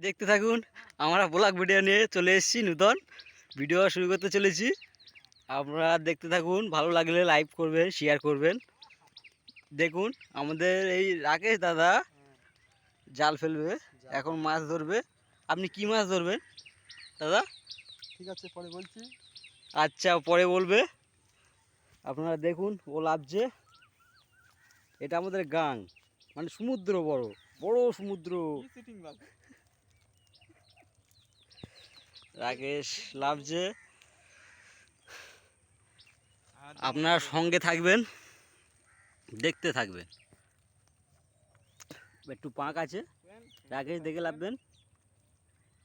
দেখতে থাকুন, আমরা ব্লগ ভিডিও নিয়ে চলে এসেছি, নতুন ভিডিও শুরু করতে চলেছি। আপনারা দেখতে থাকুন, ভালো লাগলে লাইক করবেন, শেয়ার করবেন। দেখুন আমাদের এই রাকেশ দাদা জাল ফেলবে, এখন মাছ ধরবে। আপনি কি মাছ ধরবেন দাদা? ঠিক আছে, পরে বলছি। আচ্ছা, পরে বলবে। আপনারা দেখুন ও লাভছে। এটা আমাদের গাং, মানে সমুদ্র, বড় বড় সমুদ্র। রাকেশ লাভছে। আপনার সঙ্গে থাকবেন, দেখতে থাকবেন। একটু পাঁক আছে, রাকেশ দেখে লাভবেন,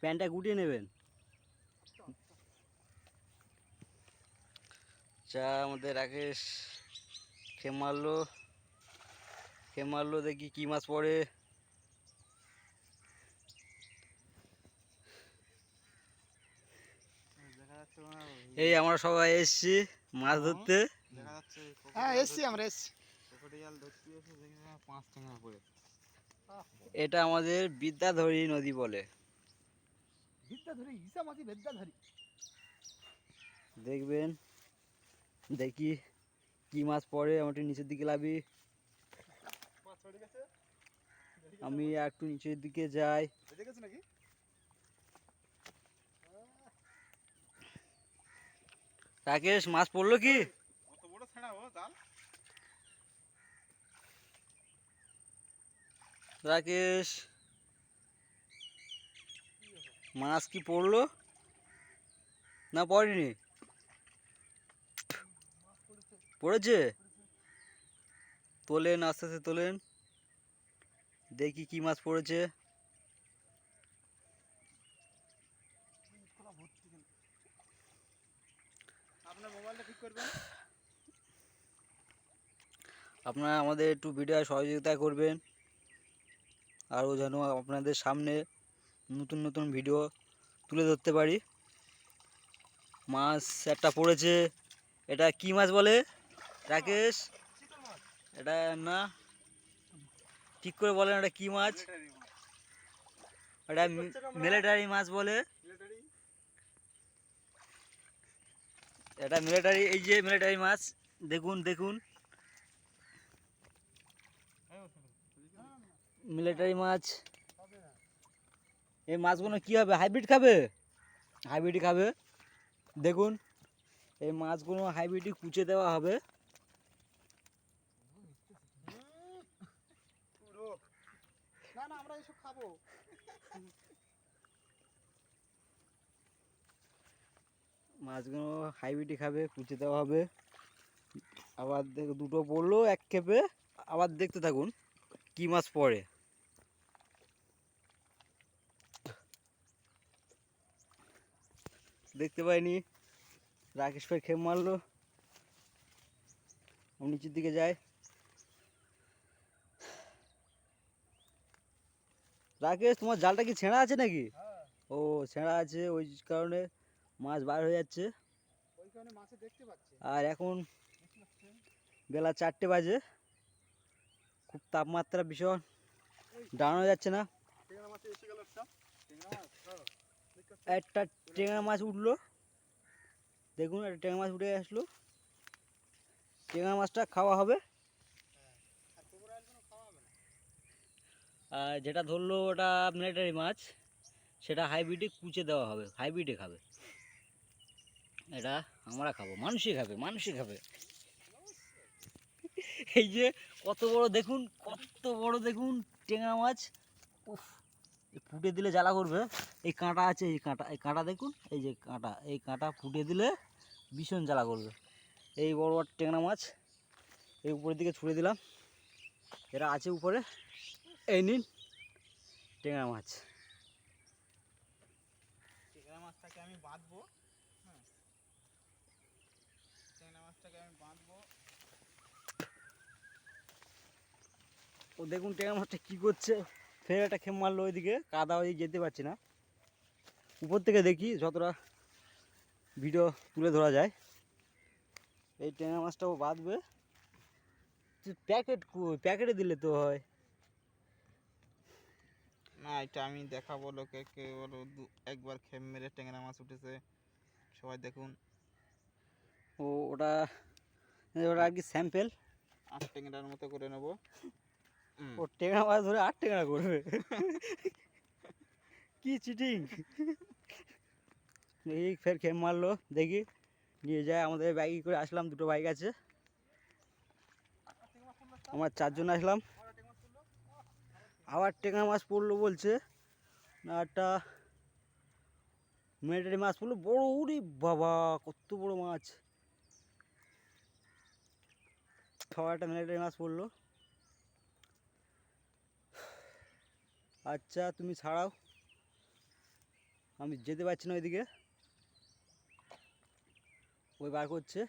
প্যান্টটা গুটিয়ে নেবেন। চা আমাদের রাকেশ খেয়ে মারলো দেখি কি মাছ পড়ে। এই আমরা সবাই এসছি মাছ ধরতে। হ্যাঁ, এসছি, আমরা এসছি। এটা আমাদের বিদ্যাধরী নদী বলে। দেখবেন, দেখি কি মাছ পড়ে। আমার একটু নিচের দিকে লাভি, আমি একটু নিচের দিকে যাই। রাকেশ মাছ পড়লো কি? রাকেশ মাছ কি পড়লো না পড়েনি? পড়েছে। তোলেন, আস্তে আস্তে তোলেন, দেখি কি মাছ পড়েছে। আপনার মোবাইলটা ঠিক করবেন। আপনারা আমাদের একটু ভিডিও সহযোগিতা করবেন, আরও যেন আপনাদের সামনে নতুন নতুন ভিডিও তুলে ধরতে পারি। মাছ একটা পড়েছে। এটা কি মাছ বলে রাকেশ? এটা না, ঠিক করে বলেন, এটা কি মাছ? এটা মিলিটারি মাছ বলে। এটা মিলিটারি, এই যে মিলিটারি মাছ। দেখুন দেখুন, মিলিটারি মাছ। এই মাছগুলো কি হবে? হাইব্রিড খাবে, হাইব্রিড খাবে। দেখুন এই মাছগুলো হাইব্রিডই কুচে দেওয়া হবে। না না, আমরা এসব খাবো। মাছগুলো হাইব্রিডই খাবে, কুচে দেওয়া হবে। আবার দুটো পড়লো এক খেপে। আবার দেখতে থাকুন কি মাছ পড়ে। দেখতে পাইনি, রাকেশ ভাই খেপ মারলো। আমি নিচের দিকে যাই। রাকেশ, তোমার জালটা কি ছেঁড়া আছে নাকি? ও, ছেঁড়া আছে, ওই কারণে মাছ বার হয়ে যাচ্ছে। ওই কারণে মাছে দেখতে পাচ্ছে। আর এখন বেলা 4টে বাজে, খুব তাপমাত্রা ভীষণ, দাঁড়ানো যাচ্ছে না। টেংরা মাছ এসে গেল একটা। টেংরা মাছ, একটা টেঙা মাছ উঠলো, দেখুন একটা টেঙা মাছ উঠে আসলো। টেঙা মাছটা খাওয়া হবে। আর যেটা ধরলো ওটা মিলিটারি মাছ, সেটা হাইব্রিডে কুচে দেওয়া হবে, হাইব্রিডে খাবে। এটা আমরা খাবো, মানুষই খাবে, মানুষই খাবে। এই যে কত বড় দেখুন, কত বড় দেখুন টেঙা মাছ। উফ, ফুটে দিলে জ্বালা করবে। এই কাঁটা আছে, এই কাঁটা, এই কাঁটা দেখুন, এই যে কাঁটা, এই কাঁটা ফুটে দিলে ভীষণ জ্বালা করবে। এই বড় বড় টেংরা মাছ এই উপরের দিকে ছুঁড়ে দিলাম, এরা আছে উপরে। এই নিন টেংরা মাছ। টেংরা মাছটাকে আমি বাঁধবো। হ্যাঁ, টেংরা মাছটাকে আমি বাঁধবো। ও দেখুন টেংরা মাছটা কী করছে, ফের একটা খেপ মারলো ওইদিকে, কাদা ওই যেতে পারছি না। উপর থেকে দেখি যতটা ভিডিও তুলে ধরা যায়। এই টেংরা মাছটাও বাঁধবে। প্যাকেটে দিলে তো হয়। না এটা আমি দেখাবো লোকে, কে বলো একবার খেপ মেরে ট্যাংরা মাছ উঠেছে, সবাই দেখুন। ও ওটা ওটা আর কি স্যাম্পেল। 8 ট্যাংরার মতো করে নেবো। ও টেংরা মাছ ধরে 8 টেংরা করবে, কি চিটিং। দেখি ফের খেপ মারলো, দেখি নিয়ে যায়। আমাদের বাইকে করে আসলাম, দুটো বাইক আছে, আমরা 4 জন আসলাম। আবার টেংরা মাছ পড়লো বলছে না, একটা মিলিটারি মাছ পড়লো বড়। উরি বাবা, কত বড় মাছ! সবার একটা মিলিটারি মাছ পড়লো। আচ্ছা তুমি ছাড়াও, আমি যেতে পারছি না ওইদিকে। ওই বার করছে,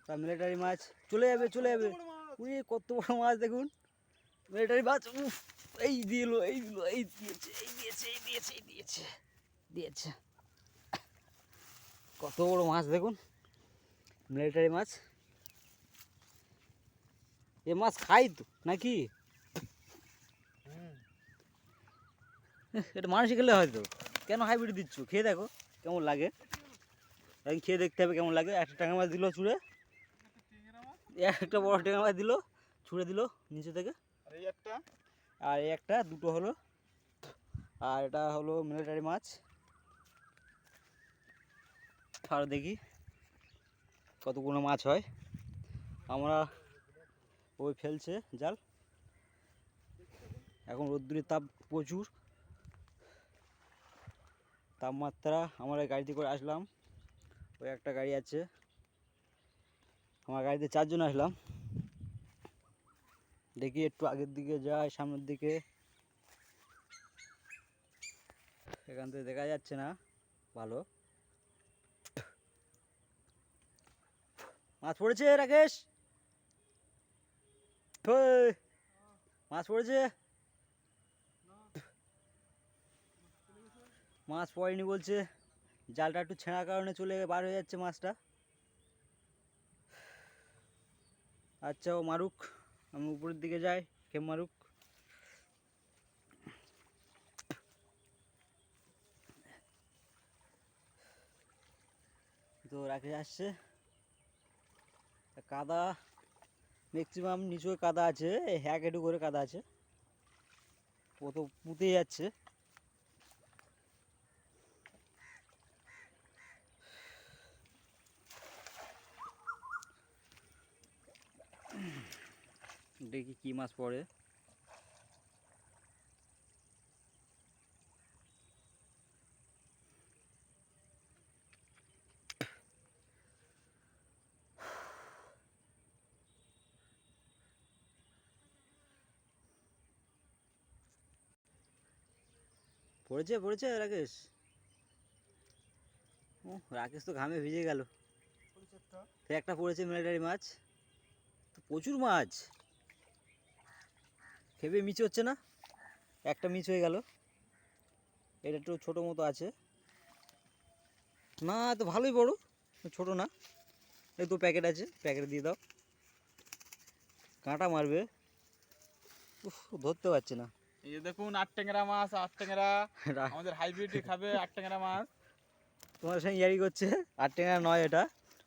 তা মিলিটারি মাছ চলে যাবে, চলে যাবে। উনি কত বড় মাছ দেখুন, মিলিটারি মাছ। উফ, এই দিল, এই দিল, এই দিয়েছে, এই দিয়েছে, এই দিয়েছে, এই দিয়েছে, দিয়েছে। কত বড় মাছ দেখুন, মিলিটারি মাছ। এ মাছ খাই তো নাকি? এটা মানুষই খেলে হয়তো, কেন হাইব্রিড দিচ্ছ? খেয়ে দেখো কেমন লাগে, এখন খেয়ে দেখতে হবে কেমন লাগে। একটা ট্যাংরা মাছ দিল ছুঁড়ে, একটা বড় ট্যাংরা মাছ দিল ছুঁড়ে দিল নিচে থেকে। আর এই একটা, আর এই একটা, দুটো হলো। আর এটা হলো মিলিটারি মাছ। আর দেখি কতগুলো মাছ হয়। আমরা ওই ফেলছে জাল, এখন রোদ্দুরের তাপ প্রচুর, তাপমাত্রা। আমরা গাড়িতে করে আসলাম, ওই একটা গাড়ি আছে, আমার গাড়িতে 4 জন আসলাম। দেখি একটু আগের দিকে যাই, সামনের দিকে। এখান থেকে দেখা যাচ্ছে না ভালো। মাছ পড়েছে রাকেশ, ওই, মাছ পড়েছে। মাছ পড়েনি বলছে, জালটা একটু ছেঁড়ার কারণে চলে বার হয়ে যাচ্ছে মাছটা। আচ্ছা ও মারুক, আমি উপরের দিকে যাই, খেপ মারুক। তো রাকেশ আসছে, কাদা ম্যাক্সিমাম নিচু কাদা আছে, 1 হাঁটু করে কাদা আছে, ও তো পুঁতে যাচ্ছে। দেখি কি মাছ পড়ে। পড়েছে, পড়েছে রাকেশ। ও রাকেশ তো ঘামে ভিজে গেল। সে একটা পড়েছে মিলিটারি মাছ, তো প্রচুর মাছ। খেপে মিচ হচ্ছে না, একটা মিচ হয়ে গেল। এটা একটু ছোটো মতো আছে, না তো ভালোই বড়, ছোটো না। এই তো প্যাকেট আছে, প্যাকেট দিয়ে দাও, কাঁটা মারবে। উফ, ধরতে পারছি না। এই যে দেখুন 8 ট্যাংরা মাছ, 8 ট্যাংরা আমাদের হাইব্রিডই খাবে 8 ট্যাংরা মাছ। তোমার সঙ্গে ইয়ারি করছে, 8 টাকা নয়, এটা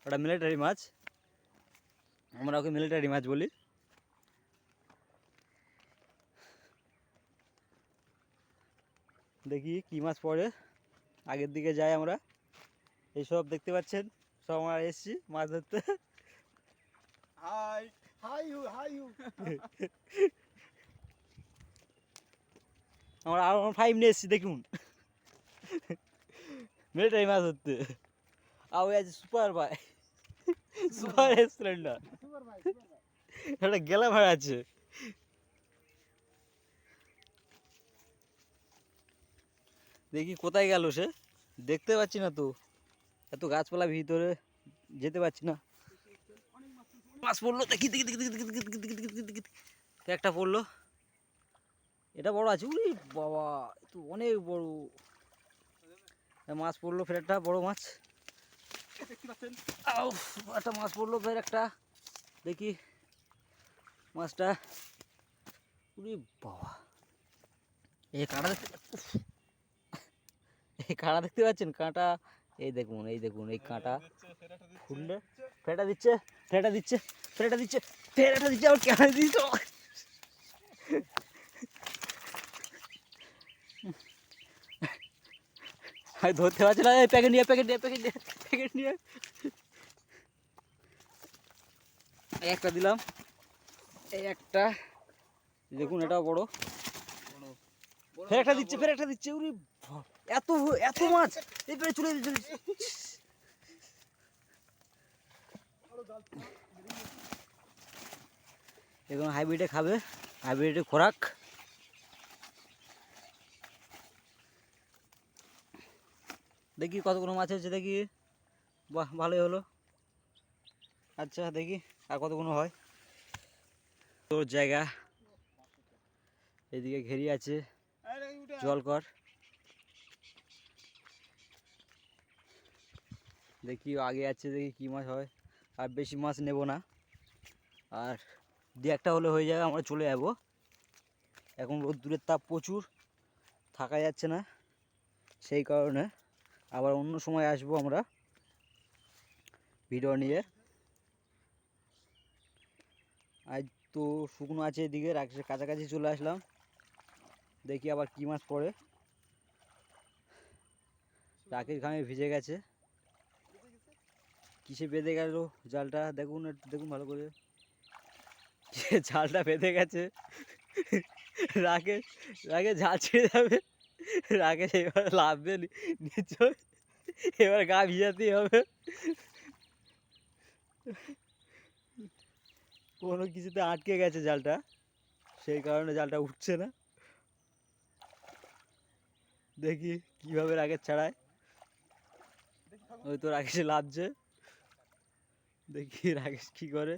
ওটা মিলিটারি মাছ, আমরা ওকে মিলিটারি মাছ বলি। দেখি কি মাছ পড়ে, আগের দিকে যাই আমরা। এইসব দেখতে পাচ্ছেন, সব আমরা এসছি মাছ ধরতে। Hi hi you, hi you. আমরা R15 নিয়ে এসছি দেখুন, মিলিটারি মাছ ধরতে। আর ওই আছে সুপার ভাই, সুপার স্প্লেন্ডার, সুপার ভাই, সুপার ভাই। একটা গেলা ভাড়া আছে। দেখি কোথায় গেল সে, দেখতে পাচ্ছি না তো, এত গাছপালা ভিতরে যেতে পারছি না। মাছ পড়লো, দেখি দেখি দেখি দেখি দেখি দেখি দেখি দেখি দেখি দেখি দেখি। একটা পড়লো, এটা বড় আছে। উরি বাবা, এ তো অনেক বড় মাছ পড়লো। ফের একটা বড় মাছ, দেখতে পাচ্ছেন? আউ, একটা মাছ পড়লো ফের একটা। দেখি মাছটা, উরে বাবা, এই কাঁটা দেখতে, উফ, এই কাঁটা দেখতে পাচ্ছেন? কাঁটা, এই দেখুন এই দেখুন এই কাঁটা খুললে ফেটা দিচ্ছে, ফেটা দিচ্ছে, ফেটা দিচ্ছে, ফেটা দিচ্ছে, আবার কেন দিচ্ছ? আমি ধরতে পারছি না। এই প্যাকেট নিয়ে, প্যাকেট নিয়ে, প্যাকেট নিয়ে, প্যাকেট নিয়ে, এই একটা দিলাম, এই একটা দেখুন, এটাও বড়, ফের একটা দিচ্ছে, ফের একটা দিচ্ছে। উরি এত এত মাছ, এই পেরে চলে চলে। এখন হাইব্রিডে খাবে, হাইব্রিডে খোরাক। দেখি কতগুলো মাছ হয়েছে দেখি। বাহ, ভালোই হলো। আচ্ছা দেখি আর কতগুলো হয়। তোর জায়গা এদিকে ঘেরি আছে, জল কর। দেখি আগে আছে, দেখি কি মাছ হয়। আর বেশি মাছ নেব না, আর দু একটা হলে হয়ে যাবে, আমরা চলে যাবো। এখন রোদ্দুরের তাপ প্রচুর, থাকা যাচ্ছে না, সেই কারণে আবার অন্য সময় আসবো আমরা ভিডিও নিয়ে। আজ তো শুকনো আছে, এদিকে রাকেশের কাছাকাছি চলে আসলাম, দেখি আবার কি মাছ পড়ে। রাকেশ ঘামে ভিজে গেছে। কিসে বেঁধে গেল জালটা দেখুন, দেখুন ভালো করে, জালটা বেঁধে গেছে। রাকেশ, রাকেশ জাল ছেড়ে যাবে, রাকেশ এবার লাভবে নিশ্চয়, এবার গা ভিজাতেই হবে। কোনো কিছুতে আটকে গেছে জালটা, সেই কারণে জালটা উঠছে না। দেখি কিভাবে রাকেশ ছাড়ায়। ওই তো রাকেশে লাভছে, দেখি রাকেশ কি করে।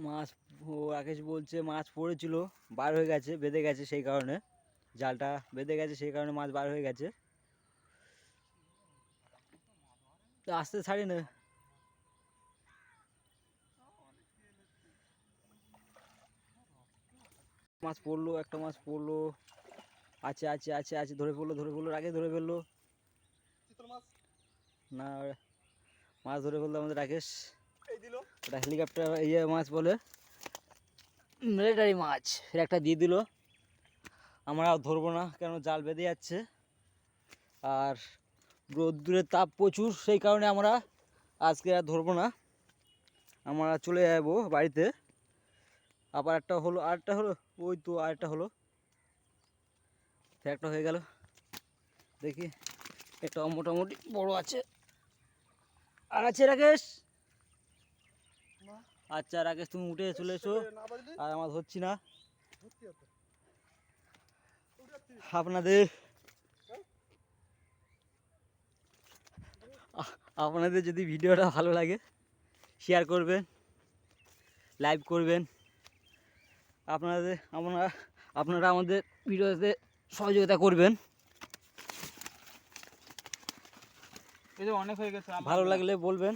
মাছ, ও রাকেশ বলছে মাছ পড়েছিল, বার হয়ে গেছে, বেঁধে গেছে, সেই কারণে জালটা বেঁধে গেছে, সেই কারণে মাছ বার হয়ে গেছে। তো আস্তে ছাড়ি না। মাছ পড়লো, একটা মাছ পড়লো, আছে আছে আছে আছে, ধরে ফেললো, ধরে ফেললো, রাকেশ ধরে ফেললো। না, মাছ ধরে ফেললো আমাদের রাকেশ। ওটা হেলিকপ্টার ইয়ে মাছ বলে, মিলিটারি মাছ, ফের একটা দিয়ে দিল। আমরা আর ধরবো না, কেন জাল বেঁধে যাচ্ছে, আর রোদ্দুরের তাপ প্রচুর, সেই কারণে আমরা আজকে আর ধরবো না, আমরা চলে যাবো বাড়িতে। আবার একটা হলো, আরেকটা হলো, ওই তো আরেকটা হলো, ফের একটা হয়ে গেল। দেখি এটা মোটামুটি বড় আছে, আর আছে রাকেশ। আচ্ছা রাকেশ, তুমি উঠে চলে এসো, আর আমরা ধরছি না। আপনাদের আপনাদের যদি ভিডিওটা ভালো লাগে শেয়ার করবেন, লাইক করবেন। আপনারা আমাদের ভিডিওতে সহযোগিতা করবেন। এই যে অনেক হয়ে গেছে, ভালো লাগলে বলবেন।